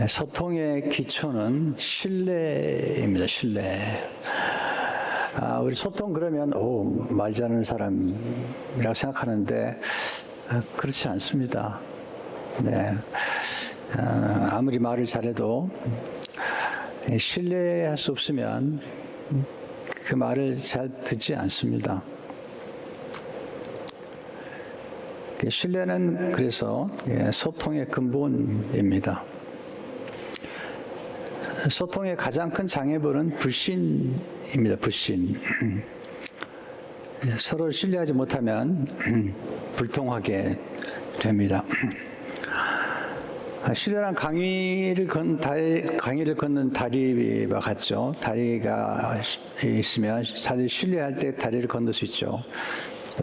소통의 기초는 신뢰입니다. 신뢰. 우리 소통 그러면 말 잘하는 사람이라고 생각하는데 그렇지 않습니다. 네. 아무리 말을 잘해도 신뢰할 수 없으면 그 말을 잘 듣지 않습니다. 신뢰는 그래서 소통의 근본입니다. 소통의 가장 큰 장애물은 불신입니다. 불신. 서로 신뢰하지 못하면 불통하게 됩니다. 신뢰란 강의를 걷는 다리와 같죠. 다리가 있으면 다리 신뢰할 때 다리를 건널 수 있죠.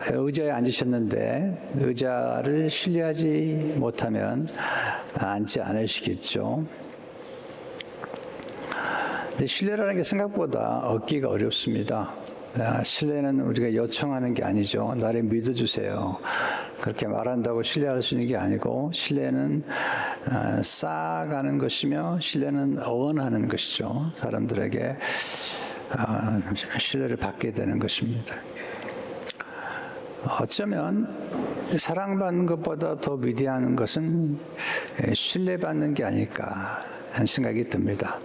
의자에 앉으셨는데 의자를 신뢰하지 못하면 앉지 않으시겠죠. 근데 신뢰라는 게 생각보다 얻기가 어렵습니다. 신뢰는 우리가 요청하는 게 아니죠. 나를 믿어주세요. 그렇게 말한다고 신뢰할 수 있는 게 아니고, 신뢰는 쌓아가는 것이며 신뢰는 원하는 것이죠. 사람들에게 신뢰를 받게 되는 것입니다. 어쩌면 사랑받는 것보다 더 위대한 것은 신뢰받는 게 아닐까 하는 생각이 듭니다.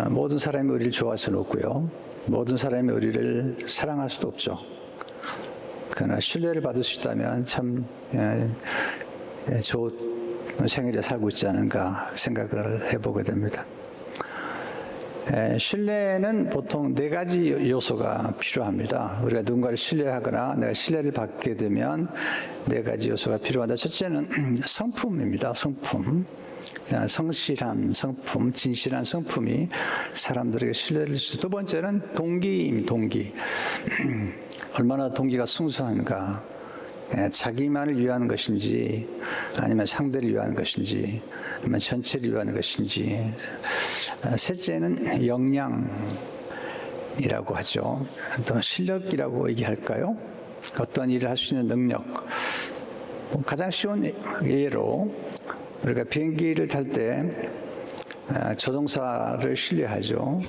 모든 사람이 우리를 좋아할 수는 없고요. 모든 사람이 우리를 사랑할 수도 없죠. 그러나 신뢰를 받을 수 있다면 참 좋은 생애를 살고 있지 않은가 생각을 해보게 됩니다. 신뢰는 보통 4가지 요소가 필요합니다. 우리가 누군가를 신뢰하거나 내가 신뢰를 받게 되면 4가지 요소가 필요하다. 첫째는 성품입니다. 성품. 성실한 성품, 진실한 성품이 사람들에게 신뢰를 주죠. 두 번째는 동기입니다. 동기. 얼마나 동기가 순수한가. 자기만을 위한 것인지, 아니면 상대를 위한 것인지, 아니면 전체를 위한 것인지. 셋째는 역량이라고 하죠. 또 실력이라고 얘기할까요? 어떤 일을 할 수 있는 능력. 가장 쉬운 예로 우리가 비행기를 탈 때 조종사를 신뢰하죠.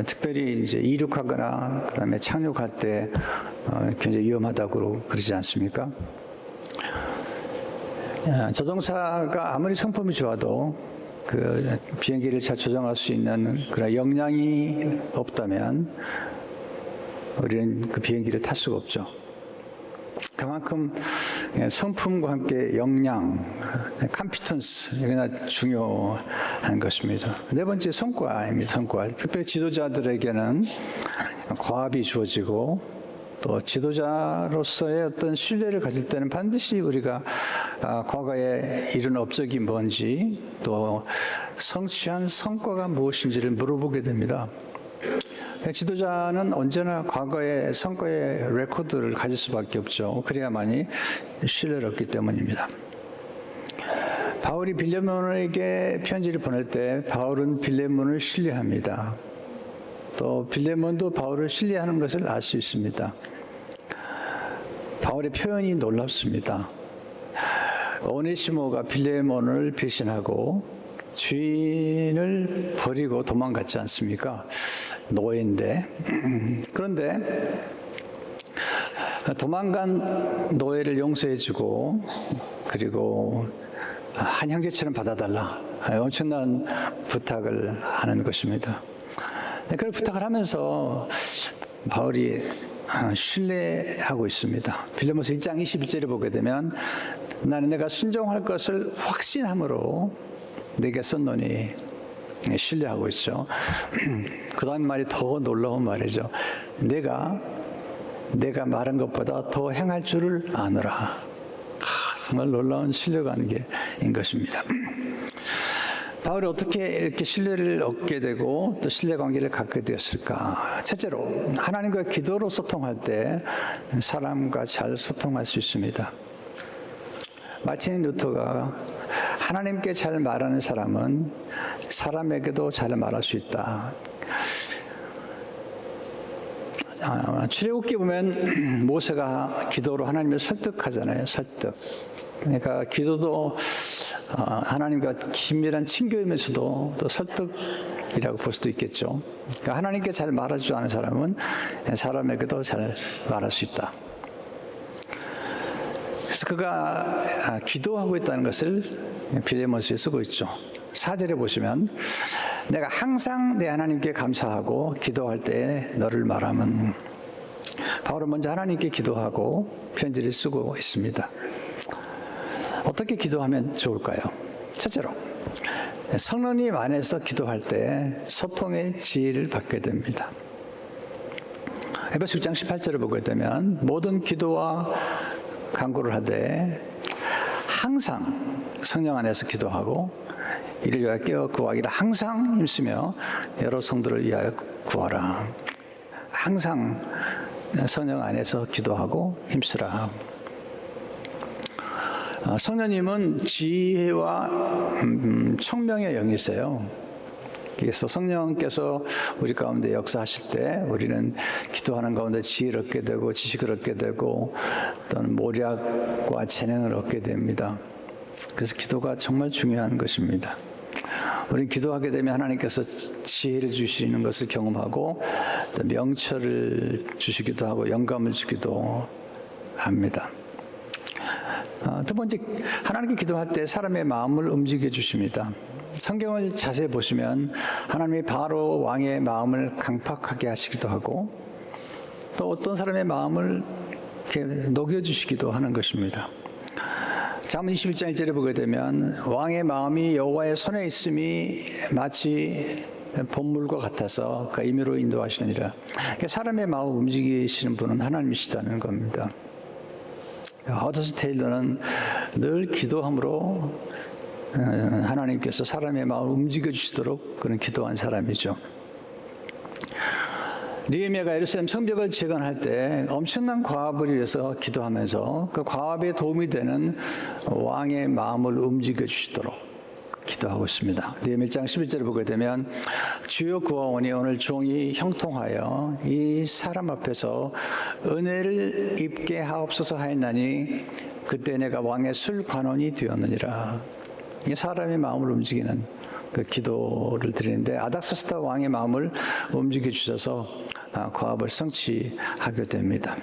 특별히 이제 이륙하거나 그다음에 착륙할 때 굉장히 위험하다고 그러지 않습니까? 조종사가 아무리 성품이 좋아도 그 비행기를 잘 조종할 수 있는 그런 역량이 없다면 우리는 그 비행기를 탈 수가 없죠. 그만큼 성품과 함께 역량, 컴피턴스가 중요한 것입니다. 네 번째 성과입니다. 성과. 특별히 지도자들에게는 과업이 주어지고 또 지도자로서의 어떤 신뢰를 가질 때는 반드시 우리가 과거에 이룬 업적이 뭔지 또 성취한 성과가 무엇인지를 물어보게 됩니다. 지도자는 언제나 과거의 성과의 레코드를 가질 수밖에 없죠. 그래야만이 신뢰를 얻기 때문입니다. 바울이 빌레몬에게 편지를 보낼 때 바울은 빌레몬을 신뢰합니다. 또 빌레몬도 바울을 신뢰하는 것을 알 수 있습니다. 바울의 표현이 놀랍습니다. 오네시모가 빌레몬을 배신하고 주인을 버리고 도망갔지 않습니까? 노예인데. 그런데 도망간 노예를 용서해주고 그리고 한 형제처럼 받아달라. 엄청난 부탁을 하는 것입니다. 그런 부탁을 하면서 바울이 신뢰하고 있습니다. 빌레몬서 1장 21절에 보게 되면 나는 내가 순종할 것을 확신함으로 내게 썼노니 신뢰하고 있죠. 그 다음 말이 더 놀라운 말이죠. 내가 말한 것보다 더 행할 줄을 아노라. 정말 놀라운 신뢰관계인 것입니다. 바울이 어떻게 이렇게 신뢰를 얻게 되고 또 신뢰관계를 갖게 되었을까? 첫째로 하나님과 기도로 소통할 때 사람과 잘 소통할 수 있습니다. 마틴 루터가 하나님께 잘 말하는 사람은 사람에게도 잘 말할 수 있다. 출애굽기 보면 모세가 기도로 하나님을 설득하잖아요. 설득. 그러니까 기도도 하나님과 긴밀한 친교이면서도 또 설득이라고 볼 수도 있겠죠. 그러니까 하나님께 잘 말할 줄 아는 사람은 사람에게도 잘 말할 수 있다. 그래서 그가 기도하고 있다는 것을 빌레몬스에 쓰고 있죠. 4절에 보시면 내가 항상 내 하나님께 감사하고 기도할 때 너를 말하면, 바울은 먼저 하나님께 기도하고 편지를 쓰고 있습니다. 어떻게 기도하면 좋을까요? 첫째로 성령님 안에서 기도할 때 소통의 지혜를 받게 됩니다. 에베소 6장 18절을 보게 되면 모든 기도와 간구를 하되 항상 성령 안에서 기도하고 이를 위하여 깨어 구하기를 항상 힘쓰며 여러 성도를 위하여 구하라. 항상 성령 안에서 기도하고 힘쓰라. 성령님은 지혜와 총명의 영이세요. 그래서 성령께서 우리 가운데 역사하실 때 우리는 기도하는 가운데 지혜를 얻게 되고 지식을 얻게 되고 또는 모략과 재능을 얻게 됩니다. 그래서 기도가 정말 중요한 것입니다. 우리는 기도하게 되면 하나님께서 지혜를 주시는 것을 경험하고 또 명철을 주시기도 하고 영감을 주기도 합니다. 두 번째, 하나님께 기도할 때 사람의 마음을 움직여 주십니다. 성경을 자세히 보시면 하나님이 바로 왕의 마음을 강팍하게 하시기도 하고 또 어떤 사람의 마음을 이렇게 녹여주시기도 하는 것입니다. 잠언 21장 1절에 보게 되면 왕의 마음이 여호와의 손에 있음이 마치 본물과 같아서 그 임의로 인도하시느니라. 사람의 마음을 움직이시는 분은 하나님이시다는 겁니다. 허더스 테일러는 늘 기도함으로 하나님께서 사람의 마음을 움직여 주시도록 그런 기도한 사람이죠. 느헤미야가 예루살렘 성벽을 재건할 때 엄청난 과업을 위해서 기도하면서 그 과업에 도움이 되는 왕의 마음을 움직여 주시도록 기도하고 있습니다. 느헤미야 1장 11절을 보게 되면 주여 구하오니 오늘 종이 형통하여 이 사람 앞에서 은혜를 입게 하옵소서 하였나니 그때 내가 왕의 술관원이 되었느니라. 이 사람의 마음을 움직이는 그 기도를 드리는데 아닥사스다 왕의 마음을 움직여 주셔서 과업을 성취하게 됩니다.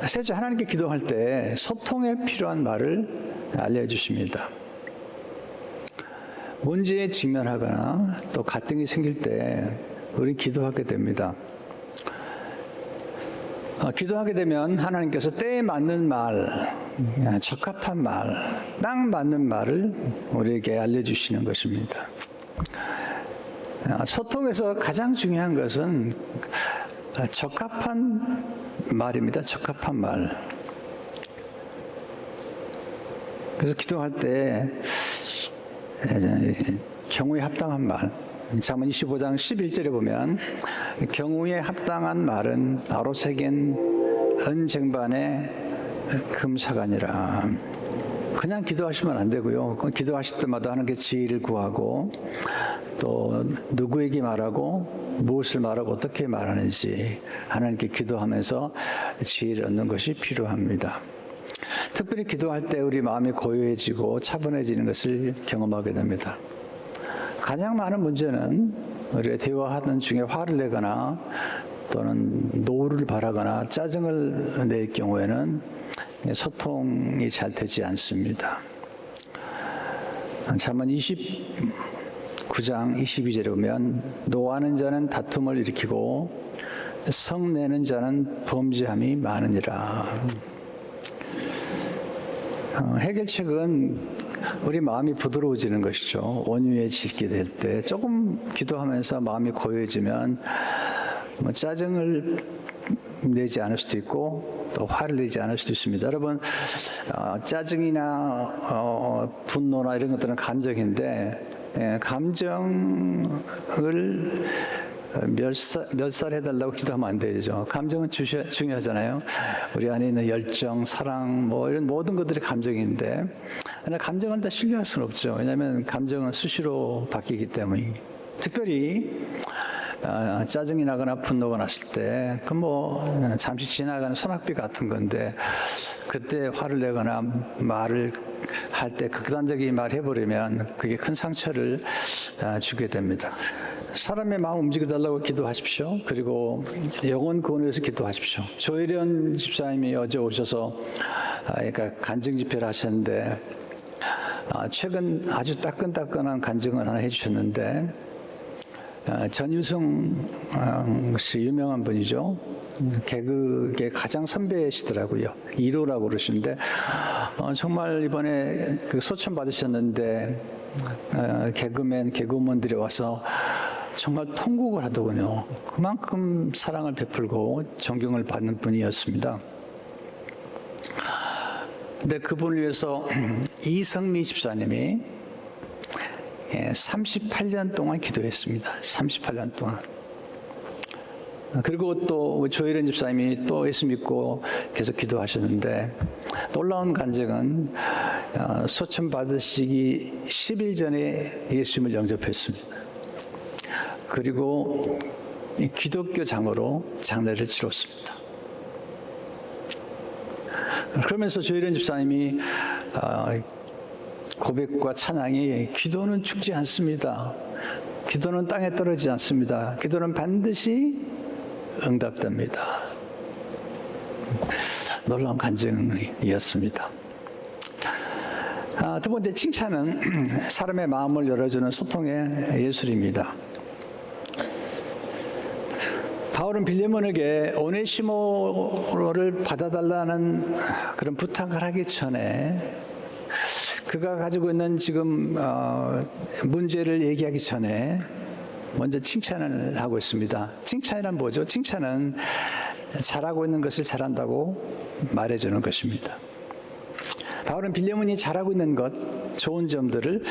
셋째, 하나님께 기도할 때 소통에 필요한 말을 알려주십니다. 문제에 직면하거나 또 갈등이 생길 때 우리 기도하게 됩니다. 기도하게 되면 하나님께서 때에 맞는 말, 적합한 말, 딱 맞는 말을 우리에게 알려주시는 것입니다. 소통에서 가장 중요한 것은 적합한 말입니다. 적합한 말. 그래서 기도할 때 경우에 합당한 말. 잠언 25장 11절에 보면 경우에 합당한 말은 아로새긴 은쟁반의 금사가니라. 그냥 기도하시면 안 되고요. 기도하실 때마다 하나님께 지혜를 구하고 또 누구에게 말하고 무엇을 말하고 어떻게 말하는지 하나님께 기도하면서 지혜를 얻는 것이 필요합니다. 특별히 기도할 때 우리 마음이 고요해지고 차분해지는 것을 경험하게 됩니다. 가장 많은 문제는 우리가 대화하는 중에 화를 내거나 또는 노를 바라거나 짜증을 낼 경우에는 소통이 잘 되지 않습니다. 잠언 29장 22절에 보면 노하는 자는 다툼을 일으키고 성내는 자는 범죄함이 많으니라. 해결책은 우리 마음이 부드러워지는 것이죠. 온유해지게 될 때 조금 기도하면서 마음이 고요해지면 짜증을 내지 않을 수도 있고 또 화를 내지 않을 수도 있습니다. 여러분, 짜증이나 분노나 이런 것들은 감정인데 감정을 멸살해달라고 기도하면 안 되죠. 감정은 중요하잖아요. 우리 안에 있는 열정, 사랑, 이런 모든 것들이 감정인데, 감정은 다 신뢰할 수는 없죠. 왜냐하면 감정은 수시로 바뀌기 때문에. 특별히 짜증이 나거나 분노가 났을 때, 잠시 지나가는 소낙비 같은 건데, 그때 화를 내거나 말을 할 때 극단적인 말 해버리면 그게 큰 상처를 주게 됩니다. 사람의 마음 움직여달라고 기도하십시오. 그리고 영혼 구원을 위해서 기도하십시오. 조혜련 집사님이 어제 오셔서 그러니까 간증 집회를 하셨는데 최근 아주 따끈따끈한 간증을 하나 해주셨는데 전유성 씨 유명한 분이죠. 개그계 가장 선배시더라고요. 1호라고 그러시는데 정말 이번에 그 소천 받으셨는데 개그우먼들이 와서 정말 통곡을 하더군요. 그만큼 사랑을 베풀고 존경을 받는 분이었습니다. 근데 그분을 위해서 이성미 집사님이 38년 동안 기도했습니다. 38년 동안. 그리고 또 조혜련 집사님이 또 예수 믿고 계속 기도하셨는데 놀라운 간증은 소천 받으시기 10일 전에 예수님을 영접했습니다. 그리고 기독교 장으로 장례를 치렀습니다. 그러면서 조혜련 집사님이 고백과 찬양이 기도는 죽지 않습니다. 기도는 땅에 떨어지지 않습니다. 기도는 반드시 응답됩니다. 놀라운 간증이었습니다. 두 번째 칭찬은 사람의 마음을 열어주는 소통의 예술입니다. 바울은 빌레몬에게 오네시모를 받아달라는 그런 부탁을 하기 전에 그가 가지고 있는 지금 문제를 얘기하기 전에 먼저 칭찬을 하고 있습니다. 칭찬이란 뭐죠? 칭찬은 잘하고 있는 것을 잘한다고 말해주는 것입니다. 바울은 빌레몬이 잘하고 있는 것, 좋은 점들을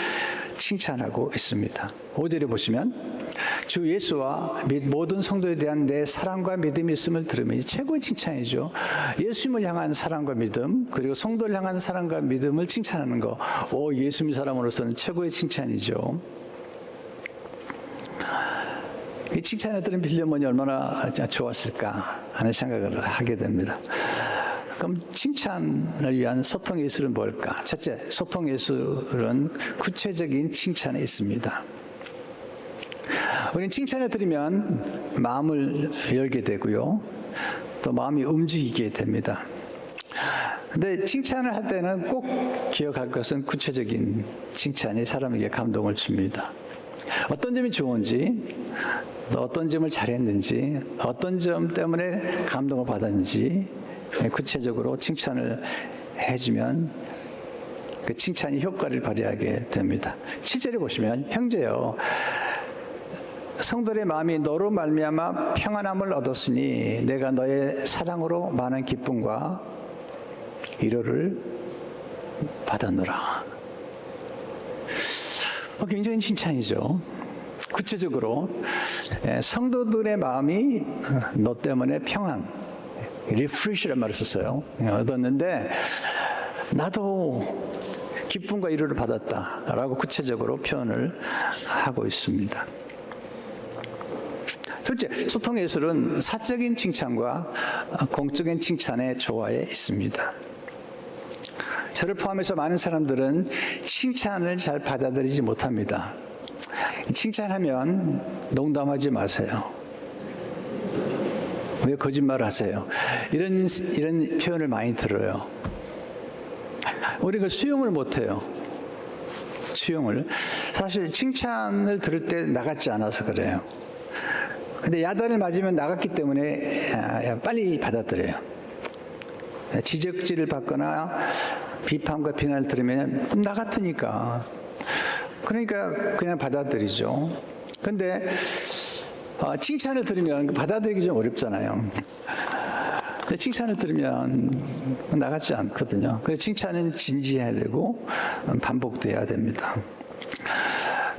칭찬하고 있습니다. 5절에 보시면 주 예수와 및 모든 성도에 대한 내 사랑과 믿음이 있음을 들으면 최고의 칭찬이죠. 예수님을 향한 사랑과 믿음, 그리고 성도를 향한 사랑과 믿음을 칭찬하는 거. 예수 믿는 사람으로서는 최고의 칭찬이죠. 이 칭찬을 들은 빌레몬이 얼마나 좋았을까 하는 생각을 하게 됩니다. 그럼 칭찬을 위한 소통 예술은 뭘까? 첫째, 소통 예술은 구체적인 칭찬에 있습니다. 우리는 칭찬을 들으면 마음을 열게 되고요. 또 마음이 움직이게 됩니다. 근데 칭찬을 할 때는 꼭 기억할 것은 구체적인 칭찬이 사람에게 감동을 줍니다. 어떤 점이 좋은지, 또 어떤 점을 잘했는지, 어떤 점 때문에 감동을 받았는지 구체적으로 칭찬을 해주면 그 칭찬이 효과를 발휘하게 됩니다. 7절에 보시면 형제여 성도의 마음이 너로 말미암아 평안함을 얻었으니 내가 너의 사랑으로 많은 기쁨과 위로를 받았노라. 굉장히 칭찬이죠. 구체적으로 성도들의 마음이 너 때문에 평안, 리프레시라는 말을 썼어요. 얻었는데 나도 기쁨과 위로를 받았다라고 구체적으로 표현을 하고 있습니다. 둘째, 소통 예술은 사적인 칭찬과 공적인 칭찬의 조화에 있습니다. 저를 포함해서 많은 사람들은 칭찬을 잘 받아들이지 못합니다. 칭찬하면 농담하지 마세요. 왜 거짓말을 하세요? 이런 표현을 많이 들어요. 우리가 수용을 못해요. 수용을. 사실 칭찬을 들을 때 나갔지 않아서 그래요. 근데 야단을 맞으면 나갔기 때문에 빨리 받아들여요. 지적질을 받거나 비판과 비난을 들으면 나갔으니까. 그러니까 그냥 받아들이죠. 근데 칭찬을 들으면 받아들이기 좀 어렵잖아요. 칭찬을 들으면 나가지 않거든요. 그래서 칭찬은 진지해야 되고 반복돼야 됩니다.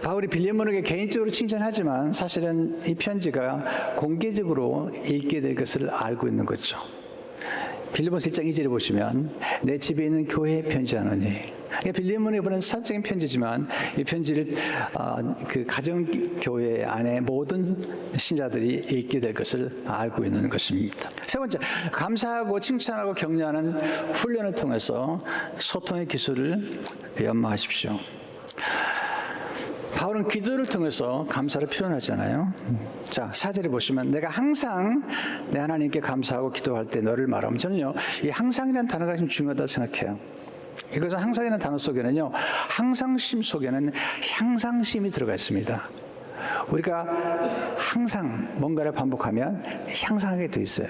바울이 빌레몬에게 개인적으로 칭찬하지만 사실은 이 편지가 공개적으로 읽게 될 것을 알고 있는 거죠. 빌립보서 1장 2절에 보시면 내 집에 있는 교회에 편지하노니, 빌립보에 보낸 사적인 편지지만 이 편지를 그 가정 교회 안에 모든 신자들이 읽게 될 것을 알고 있는 것입니다. 세 번째, 감사하고 칭찬하고 격려하는 훈련을 통해서 소통의 기술을 연마하십시오. 바울은 기도를 통해서 감사를 표현하잖아요. 자, 4절에 보시면 내가 항상 내 하나님께 감사하고 기도할 때 너를 말하면, 저는요, 이 항상이라는 단어가 좀 중요하다고 생각해요. 이것은 항상이라는 단어 속에는요, 항상심 속에는 향상심이 들어가 있습니다. 우리가 항상 뭔가를 반복하면 향상하게 돼 있어요.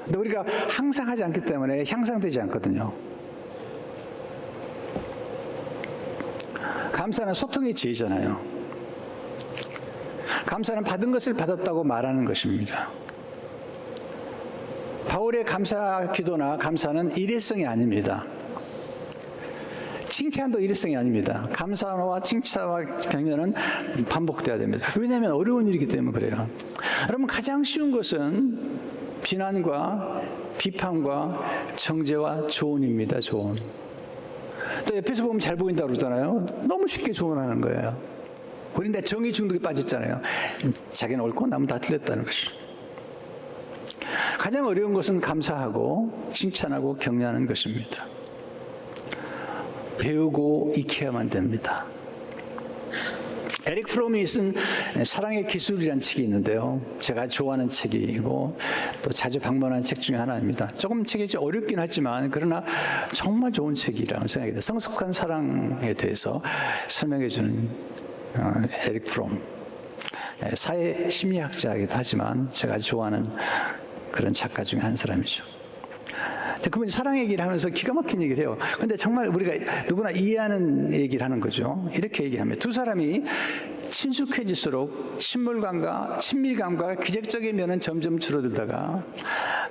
근데 우리가 항상 하지 않기 때문에 향상되지 않거든요. 감사는 소통의 지혜잖아요. 감사는 받은 것을 받았다고 말하는 것입니다. 바울의 감사 기도나 감사는 일회성이 아닙니다. 칭찬도 일회성이 아닙니다. 감사와 칭찬과 격려는 반복돼야 됩니다. 왜냐하면 어려운 일이기 때문에 그래요. 여러분, 가장 쉬운 것은 비난과 비판과 정죄와 조언입니다. 조언. 또 옆에서 보면 잘 보인다고 그러잖아요. 너무 쉽게 조언하는 거예요. 우린 내 정의 중독에 빠졌잖아요. 자기는 옳고 남은 다 틀렸다는 것입니다. 가장 어려운 것은 감사하고 칭찬하고 격려하는 것입니다. 배우고 익혀야만 됩니다. 에릭 프롬이 쓴 사랑의 기술이라는 책이 있는데요. 제가 좋아하는 책이고 또 자주 방문하는 책 중에 하나입니다. 조금 책이 좀 어렵긴 하지만 그러나 정말 좋은 책이라고 생각이 돼요. 성숙한 사랑에 대해서 설명해 주는 에릭 프롬. 사회 심리학자이기도 하지만 제가 좋아하는 그런 작가 중에 한 사람이죠. 그분이 사랑 얘기를 하면서 기가 막힌 얘기를 해요. 근데 정말 우리가 누구나 이해하는 얘기를 하는 거죠. 이렇게 얘기합니다. 두 사람이 친숙해질수록 친밀감과 기적적인 면은 점점 줄어들다가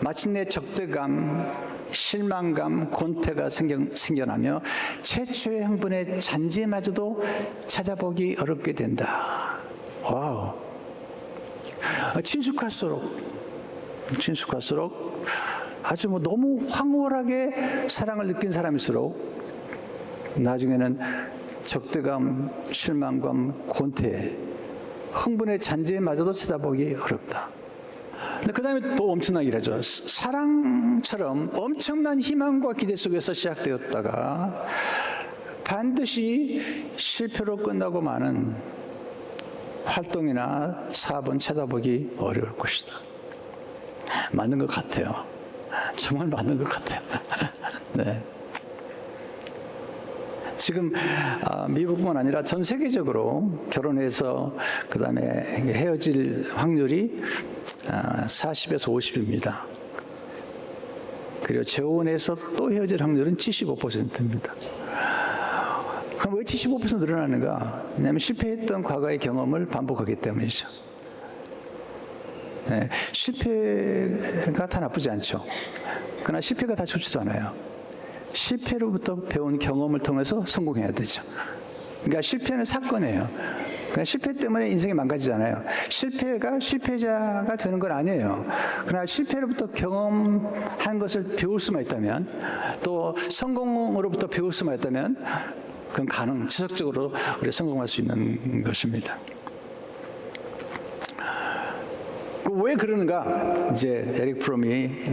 마침내 적대감, 실망감, 권태가 생겨나며 최초의 흥분의 잔재마저도 찾아보기 어렵게 된다. 와우. 친숙할수록 아주 너무 황홀하게 사랑을 느낀 사람일수록 나중에는 적대감, 실망감, 권태, 흥분의 잔재마저도 쳐다보기 어렵다. 근데 그 다음에 또 엄청난 일을 하죠. 사랑처럼 엄청난 희망과 기대 속에서 시작되었다가 반드시 실패로 끝나고 마는 활동이나 사업은 쳐다보기 어려울 것이다. 맞는 것 같아요. 정말 맞는 것 같아요. 네. 지금 미국뿐만 아니라 전 세계적으로 결혼해서 그 다음에 헤어질 확률이 40에서 50입니다. 그리고 재혼해서 또 헤어질 확률은 75%입니다. 그럼 왜 75% 늘어나는가? 왜냐하면 실패했던 과거의 경험을 반복하기 때문이죠. 네, 실패가 다 나쁘지 않죠. 그러나 실패가 다 좋지도 않아요. 실패로부터 배운 경험을 통해서 성공해야 되죠. 그러니까 실패는 사건이에요. 그러니까 실패 때문에 인생이 망가지잖아요. 실패가 실패자가 되는 건 아니에요. 그러나 실패로부터 경험한 것을 배울 수만 있다면, 또 성공으로부터 배울 수만 있다면 그건 지속적으로 우리가 성공할 수 있는 것입니다. 왜 그러는가? 이제 에릭 프롬이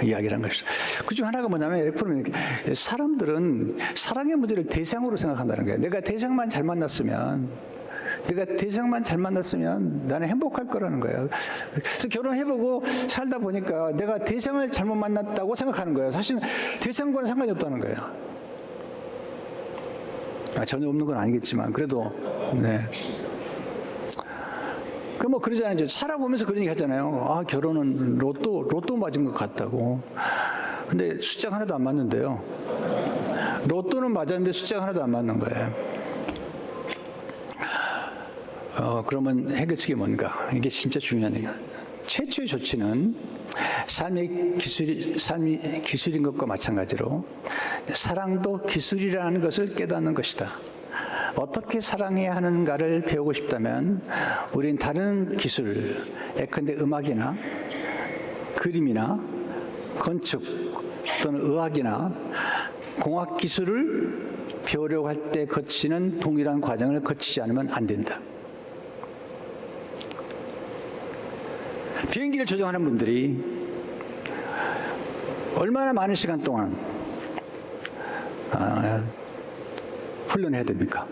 이야기를 한 것이죠. 그중 하나가 뭐냐면, 에릭 프롬이 사람들은 사랑의 문제를 대상으로 생각한다는 거예요. 내가 대상만 잘 만났으면 나는 행복할 거라는 거예요. 그래서 결혼해보고 살다 보니까 내가 대상을 잘못 만났다고 생각하는 거예요. 사실 대상과는 상관이 없다는 거예요. 전혀 없는 건 아니겠지만 그래도 네. 뭐 그러잖아요. 살아보면서 그런 얘기 하잖아요. 결혼은 로또 맞은 것 같다고. 근데 숫자가 하나도 안 맞는데요. 로또는 맞았는데 숫자가 하나도 안 맞는 거예요. 그러면 해결책이 뭔가? 이게 진짜 중요한 얘기야. 최초의 조치는 삶이 기술인 것과 마찬가지로 사랑도 기술이라는 것을 깨닫는 것이다. 어떻게 사랑해야 하는가를 배우고 싶다면 우린 다른 기술, 예컨대 음악이나 그림이나 건축, 또는 의학이나 공학 기술을 배우려고 할 때 거치는 동일한 과정을 거치지 않으면 안 된다. 비행기를 조종하는 분들이 얼마나 많은 시간 동안 훈련해야 됩니까?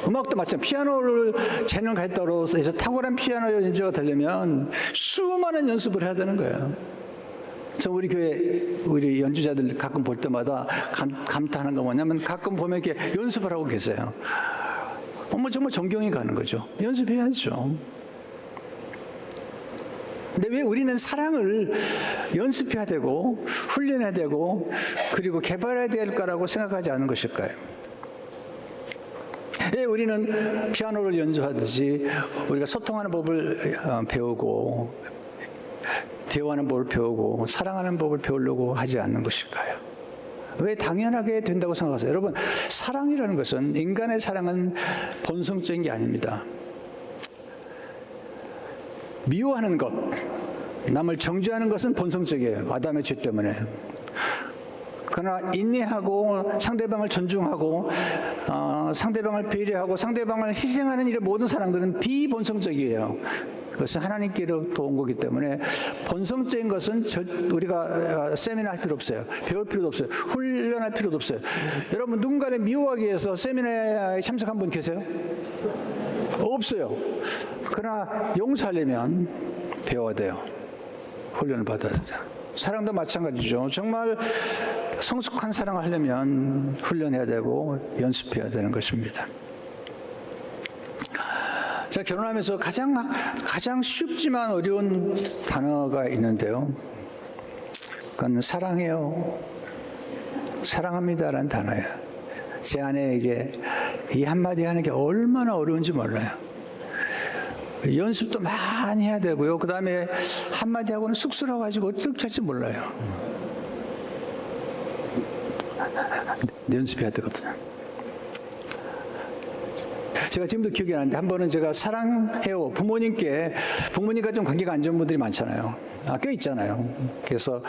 음악도 마찬가지. 피아노를 재능 가있다고 해서 탁월한 피아노 연주가 되려면 수많은 연습을 해야 되는 거예요. 저 우리 교회 우리 연주자들 가끔 볼 때마다 감탄하는 거 뭐냐면 가끔 보면 이렇게 연습을 하고 계세요. 정말 존경이 가는 거죠. 연습해야죠. 근데 왜 우리는 사랑을 연습해야 되고 훈련해야 되고 그리고 개발해야 될 거라고 생각하지 않은 것일까요? 왜 우리는 피아노를 연주하듯이 우리가 소통하는 법을 배우고 대화하는 법을 배우고 사랑하는 법을 배우려고 하지 않는 것일까요? 왜 당연하게 된다고 생각하세요? 여러분, 사랑이라는 것은 인간의 사랑은 본성적인 게 아닙니다. 미워하는 것, 남을 정죄하는 것은 본성적이에요. 아담의 죄 때문에. 그러나 인내하고 상대방을 존중하고 상대방을 배려하고 상대방을 희생하는 이런 모든 사랑들은 비본성적이에요. 그것은 하나님께로부터 온 거기 때문에 본성적인 것은 우리가 세미나 할 필요 없어요. 배울 필요도 없어요. 훈련할 필요도 없어요. 여러분 누군가를 미워하기 위해서 세미나에 참석한 분 계세요? 없어요. 그러나 용서하려면 배워야 돼요. 훈련을 받아야 돼요. 사랑도 마찬가지죠. 정말 성숙한 사랑을 하려면 훈련해야 되고 연습해야 되는 것입니다. 제가 결혼하면서 가장 쉽지만 어려운 단어가 있는데요. 그건 사랑해요. 사랑합니다라는 단어예요. 제 아내에게 이 한마디 하는 게 얼마나 어려운지 몰라요. 연습도 많이 해야 되고요. 그 다음에 한마디 하고는 쑥스러워가지고 어떻게 할지 몰라요. 연습해야 되거든요. 제가 지금도 기억이 나는데 한 번은 제가 사랑해요. 부모님과 좀 관계가 안 좋은 분들이 많잖아요. 꽤 있잖아요. 그래서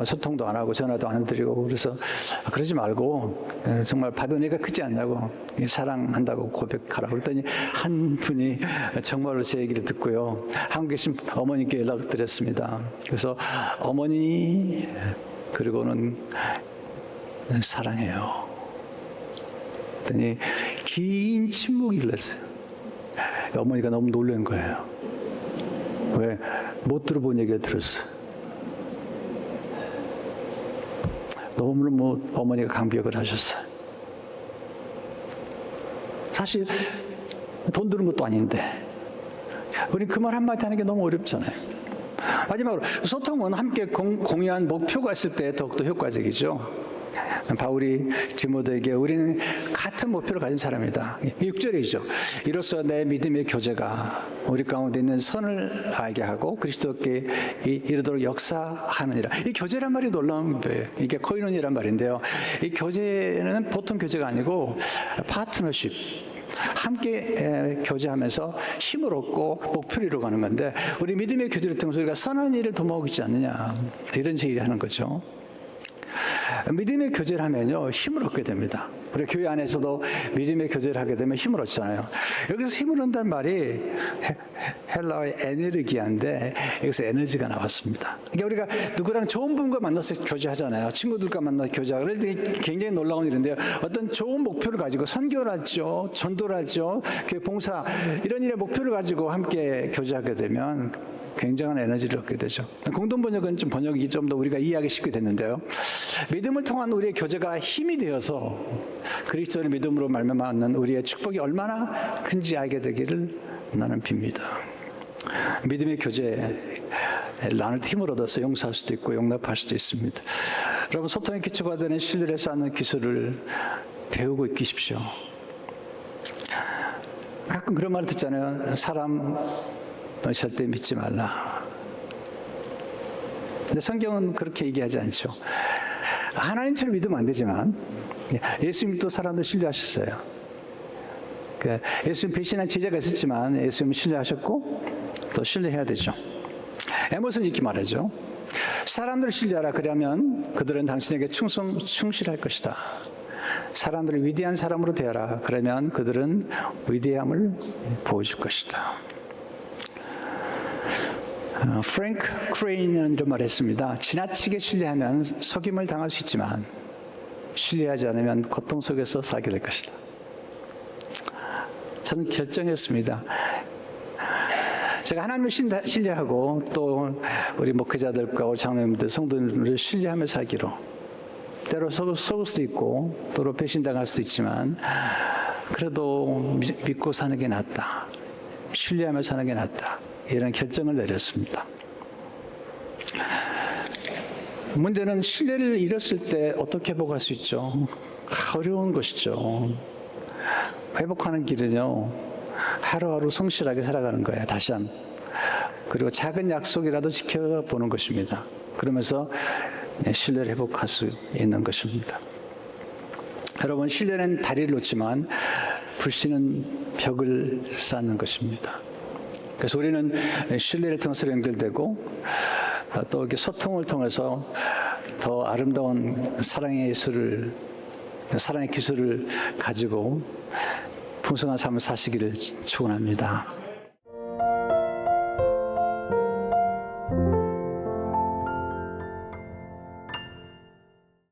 소통도 안 하고 전화도 안 드리고 그래서 그러지 말고 정말 받은 애가 크지 않냐고 사랑한다고 고백하라고 그랬더니 한 분이 정말로 제 얘기를 듣고요. 한국에 계신 어머니께 연락을 드렸습니다. 그래서 어머니 그리고는 사랑해요. 그랬더니 긴 침묵이 흘렀어요. 어머니가 너무 놀란 거예요. 왜? 못 들어본 얘기를 들었어요. 너무 어머니가 강비역을 하셨어요. 사실 돈 드는 것도 아닌데 우린 그 말 한마디 하는 게 너무 어렵잖아요. 마지막으로 소통은 함께 공유한 목표가 있을 때 더욱더 효과적이죠. 바울이 디모데에게 우리는 같은 목표를 가진 사람이다. 6절이죠. 이로써 내 믿음의 교제가 우리 가운데 있는 선을 알게 하고 그리스도께 이르도록 역사하느니라. 이 교제란 말이 놀라운 거예요. 이게 코이노니란 말인데요. 이 교제는 보통 교제가 아니고 파트너십. 함께 교제하면서 힘을 얻고 목표를 이루어가는 건데 우리 믿음의 교제를 통해서 우리가 선한 일을 도모하고 있지 않느냐. 이런 제의를 하는 거죠. 믿음의 교제를 하면요 힘을 얻게 됩니다. 우리 교회 안에서도 믿음의 교제를 하게 되면 힘을 얻잖아요. 여기서 힘을 얻는다는 말이 헬라어의 에네르기아인데 여기서 에너지가 나왔습니다. 그러니까 우리가 누구랑 좋은 분과 만나서 교제하잖아요. 친구들과 만나서 교제하고 그럴 때 굉장히 놀라운 일인데요. 어떤 좋은 목표를 가지고 선교를 하죠. 전도를 하죠. 교회 봉사 이런 일의 목표를 가지고 함께 교제하게 되면 굉장한 에너지를 얻게 되죠. 공동 번역은 좀 번역이 좀 더 우리가 이해하기 쉽게 됐는데요. 믿음을 통한 우리의 교제가 힘이 되어서 그리스도의 믿음으로 말미암는 우리의 축복이 얼마나 큰지 알게 되기를 나는 빕니다. 믿음의 교제 나눌 힘을 얻어서 용서할 수도 있고 용납할 수도 있습니다. 여러분 소통의 기초가 되는 신뢰를 쌓는 기술을 배우고 있기십시오. 가끔 그런 말 듣잖아요. 사람 절대 믿지 말라. 근데 성경은 그렇게 얘기하지 않죠. 하나님처럼 믿으면 안 되지만 예수님도 사람들 신뢰하셨어요. 예수님 배신한 제자가 있었지만 예수님 신뢰하셨고 또 신뢰해야 되죠. 에머슨 이렇게 말하죠. 사람들을 신뢰하라. 그러면 그들은 당신에게 충실할 것이다. 사람들을 위대한 사람으로 대하라. 그러면 그들은 위대함을 보여줄 것이다. 프랭크 크레인은 이런 말을 했습니다. 지나치게 신뢰하면 속임을 당할 수 있지만 신뢰하지 않으면 고통 속에서 살게 될 것이다. 저는 결정했습니다. 제가 하나님을 신뢰하고 또 우리 목회자들과 장로님들, 성도님들을 신뢰하며 살기로, 때로 속을 수도 있고 또로 배신당할 수도 있지만 그래도 믿고 사는 게 낫다, 신뢰하며 사는 게 낫다, 이런 결정을 내렸습니다. 문제는 신뢰를 잃었을 때 어떻게 회복할 수 있죠? 어려운 것이죠. 회복하는 길은요, 하루하루 성실하게 살아가는 거예요. 다시 한번. 그리고 작은 약속이라도 지켜보는 것입니다. 그러면서 신뢰를 회복할 수 있는 것입니다. 여러분, 신뢰는 다리를 놓지만 불신은 벽을 쌓는 것입니다. 그래서 우리는 신뢰를 통해서 연결되고 또 이렇게 소통을 통해서 더 아름다운 사랑의 예술을, 사랑의 기술을 가지고 풍성한 삶을 사시기를 축원합니다.